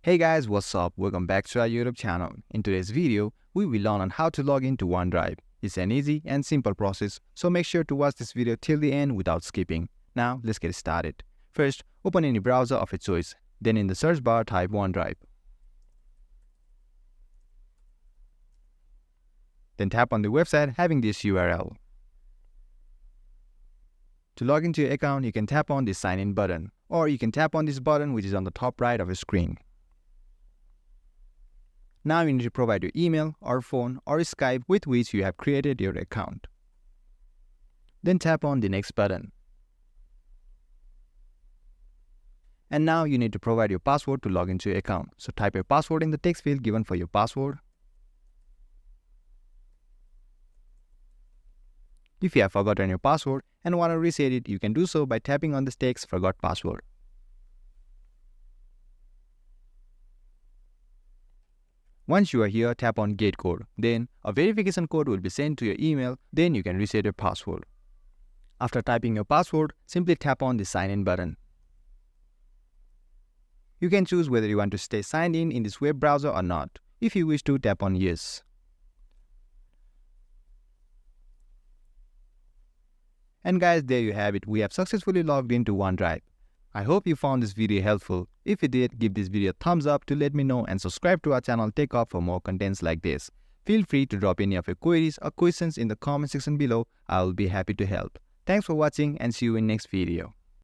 Hey guys, what's up? Welcome back to our YouTube channel. In today's video, we will learn on how to log into OneDrive. It's an easy and simple process, so make sure to watch this video till the end without skipping. Now, let's get started. First, open any browser of your choice. Then in the search bar, type OneDrive. Then tap on the website having this URL. To log into your account, you can tap on the sign in button, or you can tap on this button which is on the top right of your screen. Now you need to provide your email or phone or Skype with which you have created your account. Then tap on the next button. And now you need to provide your password to log into your account. So type your password in the text field given for your password. If you have forgotten your password and want to reset it, you can do so by tapping on this text "Forgot Password." Once you are here, tap on Get Code. Then a verification code will be sent to your email. Then you can reset your password. After typing your password, simply tap on the Sign In button. You can choose whether you want to stay signed in this web browser or not. If you wish to, tap on Yes. And guys, there you have it. We have successfully logged into OneDrive. I hope you found this video helpful. If you did, give this video a thumbs up to let me know and subscribe to our channel TechUp for more contents like this. Feel free to drop any of your queries or questions in the comment section below. I will be happy to help. Thanks for watching and see you in next video.